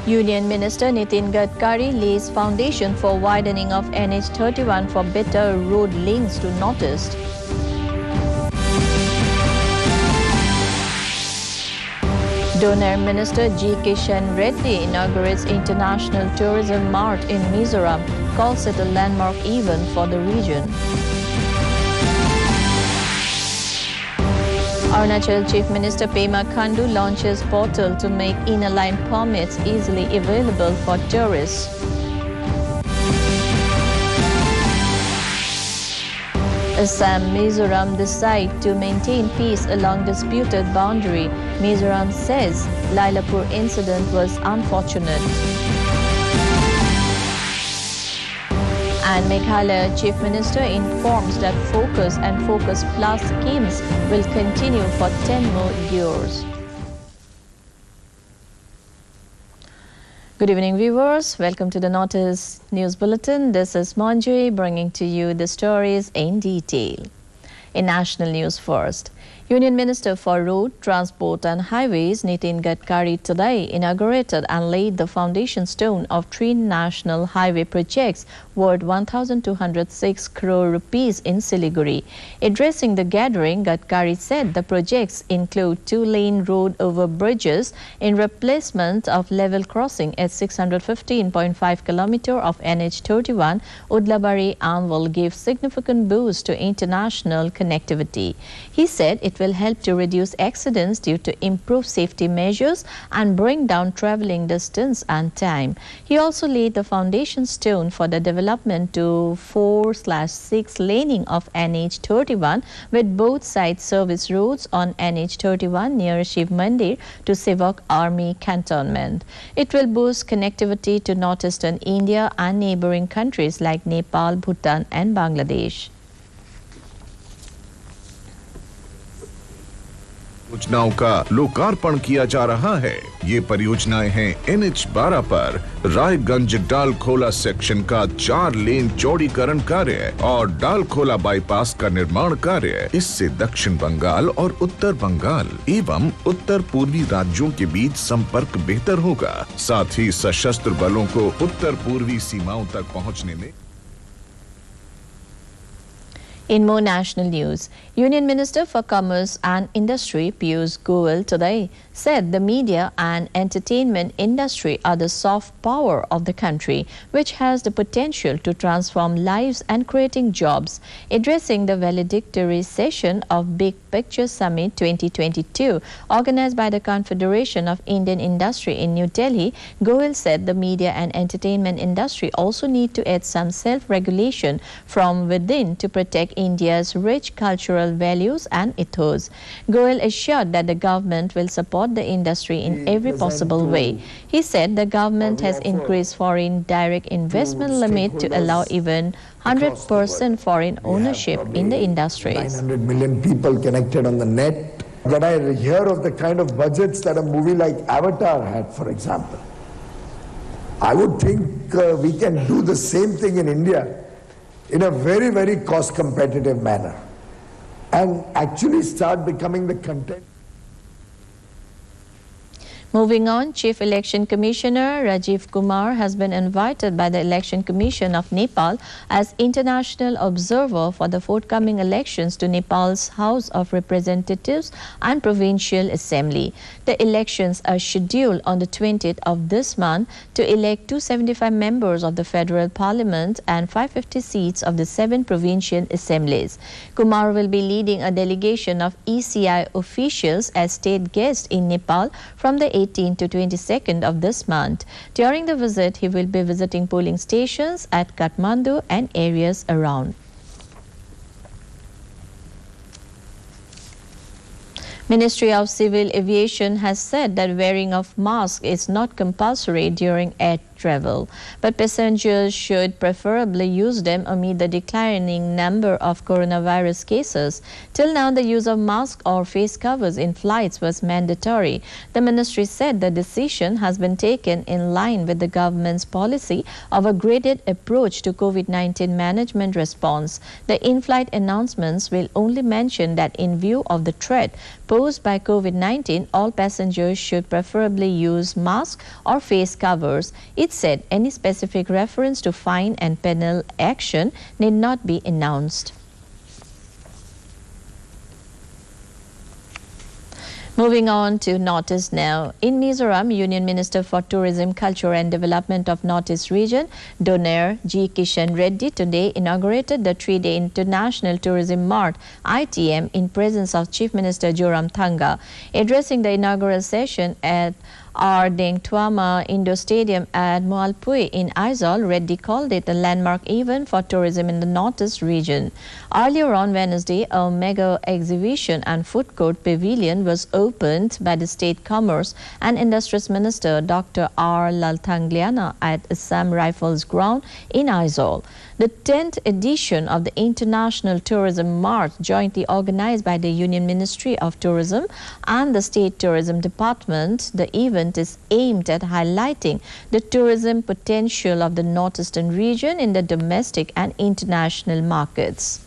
Union Minister Nitin Gadkari lays foundation for widening of NH31 for better road links to Northeast. Donor Minister G. Kishan Reddy inaugurates International Tourism Mart in Mizoram, calls it a landmark event for the region. Arunachal Chief Minister Pema Khandu launches portal to make inner line permits easily available for tourists. Assam, Mizoram decide to maintain peace along disputed boundary. Mizoram says Lailapur incident was unfortunate. And Meghalaya Chief Minister informs that Focus and Focus Plus schemes will continue for 10 more years. Good evening, viewers. Welcome to the Northeast News Bulletin. This is Manjui bringing to you the stories in detail. In national news first, Union Minister for Road, Transport and Highways Nitin Gadkari today inaugurated and laid the foundation stone of 3 national highway projects worth 1,206 crore rupees in Siliguri. Addressing the gathering, Gadkari said the projects include 2-lane road over bridges in replacement of level crossing at 615.5 km of NH31, Udlabari, and will give significant boost to international connectivity. He said it will help to reduce accidents due to improved safety measures and bring down travelling distance and time. He also laid the foundation stone for the development to 4/6 laning of NH31 with both sides service roads on NH31 near Shiv Mandir to Sevak Army Cantonment. It will boost connectivity to northeastern India and neighbouring countries like Nepal, Bhutan and Bangladesh. परियोजनाओं का लोकार्पण किया जा रहा है। ये परियोजनाएं हैं NH12 पर रायगंज डालखोला सेक्शन का 4 लेन चौड़ीकरण कार्य और डालखोला बाईपास का निर्माण कार्य। इससे दक्षिण बंगाल और उत्तर बंगाल एवं उत्तर पूर्वी राज्यों के बीच संपर्क बेहतर होगा। साथ ही सशस्त्र बलों को उत्तर पूर्वी सीमाओं तक पहुंचने में। In more national news, Union Minister for Commerce and Industry Piyush Goyal today said the media and entertainment industry are the soft power of the country, which has the potential to transform lives and creating jobs. Addressing the valedictory session of Big Picture Summit 2022, organized by the Confederation of Indian Industry in New Delhi, Goyal said the media and entertainment industry also need to add some self-regulation from within to protect India's rich cultural values and ethos. Goyal assured that the government will support the industry in every possible way. He said the government has increased foreign direct investment limit to allow even 100% foreign ownership in the industries. 900 million people connected on the net. When I hear of the kind of budgets that a movie like Avatar had, for example, I would think we can do the same thing in India in a very, very cost competitive manner and actually start becoming the content. Moving on, Chief Election Commissioner Rajiv Kumar has been invited by the Election Commission of Nepal as international observer for the forthcoming elections to Nepal's House of Representatives and Provincial Assembly. The elections are scheduled on the 20th of this month to elect 275 members of the Federal Parliament and 550 seats of the 7 provincial assemblies. Kumar will be leading a delegation of ECI officials as state guest in Nepal from the 18th to 22nd of this month. During the visit, he will be visiting polling stations at Kathmandu and areas around. Ministry of Civil Aviation has said that wearing of mask is not compulsory during air travel, but passengers should preferably use them amid the declining number of coronavirus cases. Till now, the use of masks or face covers in flights was mandatory. The ministry said the decision has been taken in line with the government's policy of a graded approach to COVID-19 management response. The in-flight announcements will only mention that in view of the threat posed posed by COVID-19, all passengers should preferably use masks or face covers. It said any specific reference to fine and penal action need not be announced. Moving on to Northeast now. In Mizoram, Union Minister for Tourism, Culture and Development of Northeast Region, Donaire G. Kishan Reddy, today inaugurated the 3-day International Tourism Mart ITM in presence of Chief Minister Zoramthanga. Addressing the inaugural session at R. Deng Tuama Indoor Stadium at Moalpui in Aizawl, Reddy called it a landmark event for tourism in the Northeast region. Earlier on Wednesday, a mega exhibition and food court pavilion was opened by the State Commerce and Industries Minister Dr. R. Lalthangliana at Assam Rifles Ground in Aizawl. The 10th edition of the International Tourism Mart, jointly organized by the Union Ministry of Tourism and the State Tourism Department, the event is aimed at highlighting the tourism potential of the northeastern region in the domestic and international markets.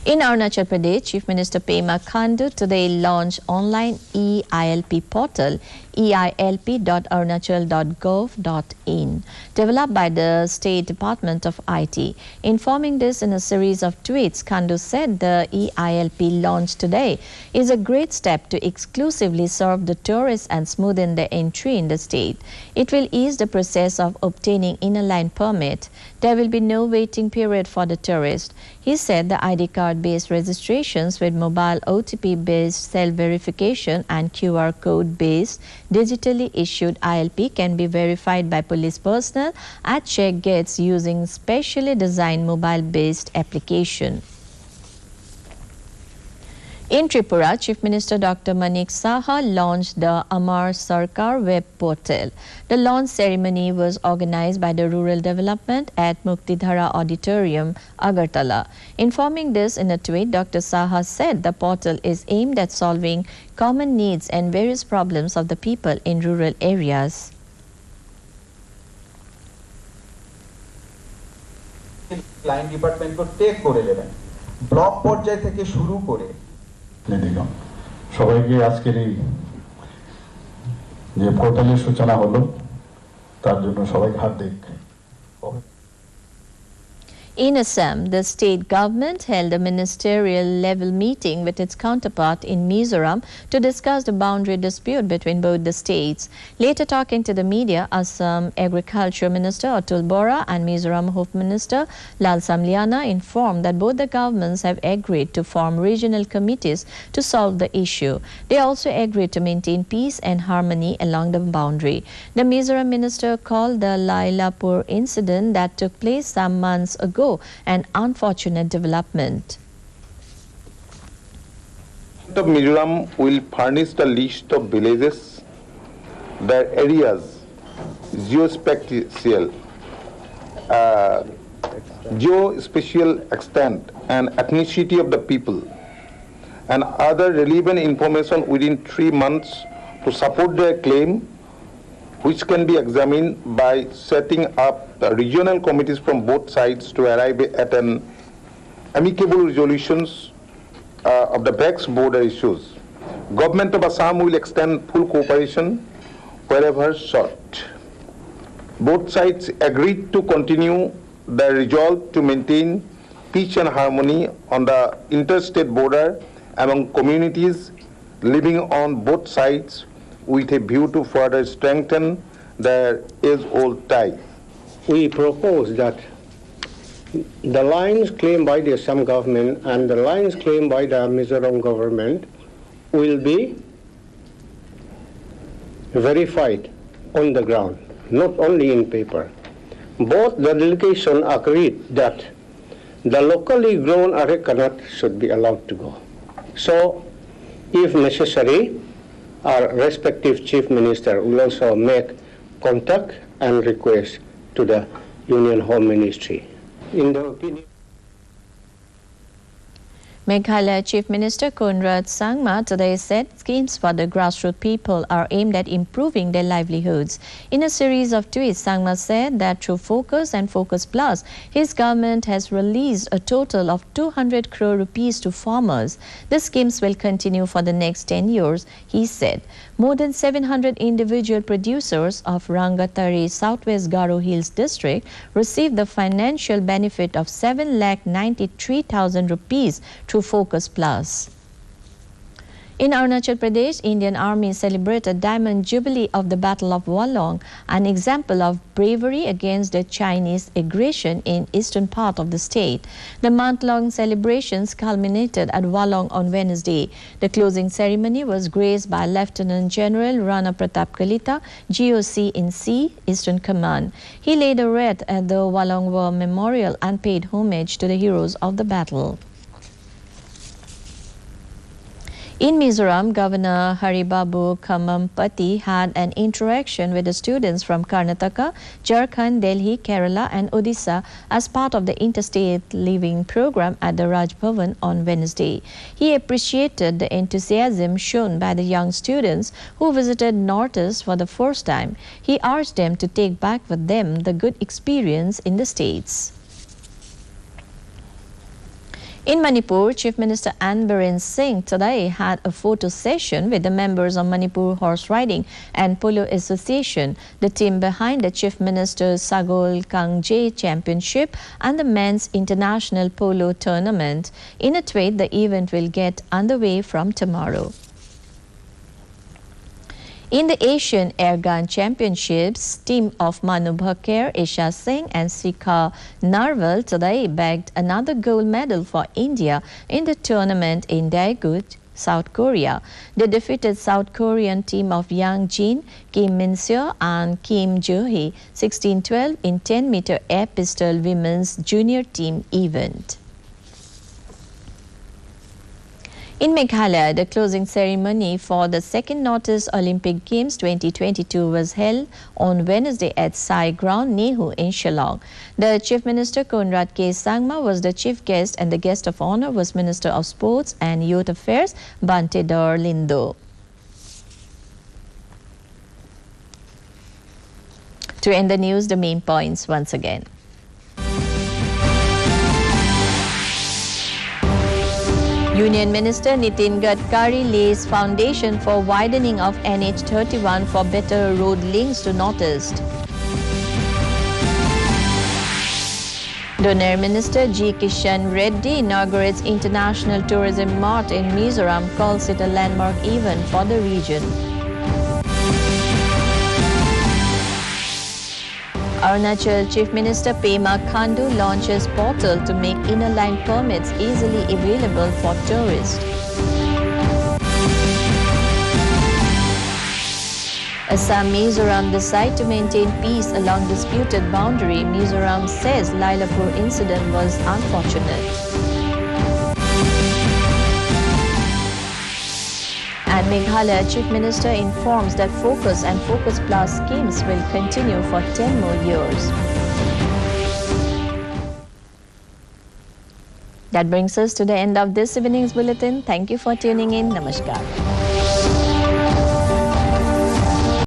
In Arunachal Pradesh, Chief Minister Pema Khandu today launched online EILP portal eilp.arunachal.gov.in, developed by the State Department of IT. Informing this in a series of tweets, Khandu said the EILP launched today is a great step to exclusively serve the tourists and smoothen their entry in the state. It will ease the process of obtaining inner line permit. There will be no waiting period for the tourist. He said the ID card-based registrations with mobile OTP-based self-verification and QR code-based digitally issued ILP can be verified by police personnel at check gates using specially designed mobile-based application. In Tripura, Chief Minister Dr. Manik Saha launched the Amar Sarkar web portal. The launch ceremony was organized by the Rural Development at Muktidhara Auditorium, Agartala. Informing this in a tweet, Dr. Saha said the portal is aimed at solving common needs and various problems of the people in rural areas. Line department को take করে নেবেন block পর্যায় থেকে শুরু করে দিলাম সবাইকে আজকের এই যে পোর্টালের সূচনা হলো তার জন্য সবাইকে Hardik In Assam, the state government held a ministerial level meeting with its counterpart in Mizoram to discuss the boundary dispute between both the states. Later talking to the media, Assam Agriculture Minister Atul Bora and Mizoram Home Minister Lalthangliana informed that both the governments have agreed to form regional committees to solve the issue. They also agreed to maintain peace and harmony along the boundary. The Mizoram minister called the Lailapur incident that took place some months ago an unfortunate development. The Mizoram will furnish the list of villages, their areas, geospatial, geospatial extent and ethnicity of the people and other relevant information within 3 months to support their claim, which can be examined by setting up regional committees from both sides to arrive at an amicable resolutions of the vexed border issues. Government of Assam will extend full cooperation wherever sought. Both sides agreed to continue their resolve to maintain peace and harmony on the interstate border among communities living on both sides with a view to further strengthen their age-old ties. We propose that the lines claimed by the Assam government and the lines claimed by the Mizoram government will be verified on the ground, not only in paper. Both the delegation agreed that the locally grown arecanut should be allowed to go. So, if necessary, our respective chief minister will also make contact and request to the Union Home Ministry. In the opinion Meghalaya Chief Minister Conrad Sangma today said schemes for the grassroots people are aimed at improving their livelihoods. In a series of tweets, Sangma said that through Focus and Focus Plus, his government has released a total of 200 crore rupees to farmers. The schemes will continue for the next 10 years, he said. More than 700 individual producers of Rangatari, Southwest Garo Hills district received the financial benefit of 7,93,000 rupees through Focus Plus. In Arunachal Pradesh, Indian Army celebrated Diamond Jubilee of the Battle of Walong, an example of bravery against the Chinese aggression in eastern part of the state. The month-long celebrations culminated at Walong on Wednesday. The closing ceremony was graced by Lieutenant General Rana Pratap Kalita, GOC in C, Eastern Command. He laid a wreath at the Walong War Memorial and paid homage to the heroes of the battle. In Mizoram, Governor Haribabu Kamampati had an interaction with the students from Karnataka, Jharkhand, Delhi, Kerala and Odisha as part of the Interstate Living Program at the Raj Bhavan on Wednesday. He appreciated the enthusiasm shown by the young students who visited Northeast for the first time. He urged them to take back with them the good experience in the states. In Manipur, Chief Minister N. Biren Singh today had a photo session with the members of Manipur Horse Riding and Polo Association, the team behind the Chief Minister's Sagol Kangje Championship and the Men's International Polo Tournament. In a tweet, the event will get underway from tomorrow. In the Asian Airgun Championships, team of Manu Bhaker, Isha Singh and Sikha Narwal today bagged another gold medal for India in the tournament in Daegu, South Korea. They defeated South Korean team of Yang Jin, Kim Min-seo and Kim Jo-hee 16-12 in 10-meter air pistol women's junior team event. In Meghalaya, the closing ceremony for the second Northeast Olympic Games 2022 was held on Wednesday at Sai Ground, Nehu in Shillong. The Chief Minister Conrad K. Sangma was the chief guest and the guest of honor was Minister of Sports and Youth Affairs Bante Dor Lindo. To end the news, the main points once again. Union Minister Nitin Gadkari lays foundation for widening of NH31 for better road links to Northeast. Donor Minister G. Kishan Reddy inaugurates International Tourism Mart in Mizoram, calls it a landmark event for the region. Arunachal Chief Minister Pema Khandu launches portal to make inner line permits easily available for tourists. Assam Mizoram decide to maintain peace along disputed boundary. Mizoram says Lailapur incident was unfortunate. And Meghalaya Chief Minister informs that Focus and Focus Plus schemes will continue for 10 more years. That brings us to the end of this evening's bulletin. Thank you for tuning in. Namaskar.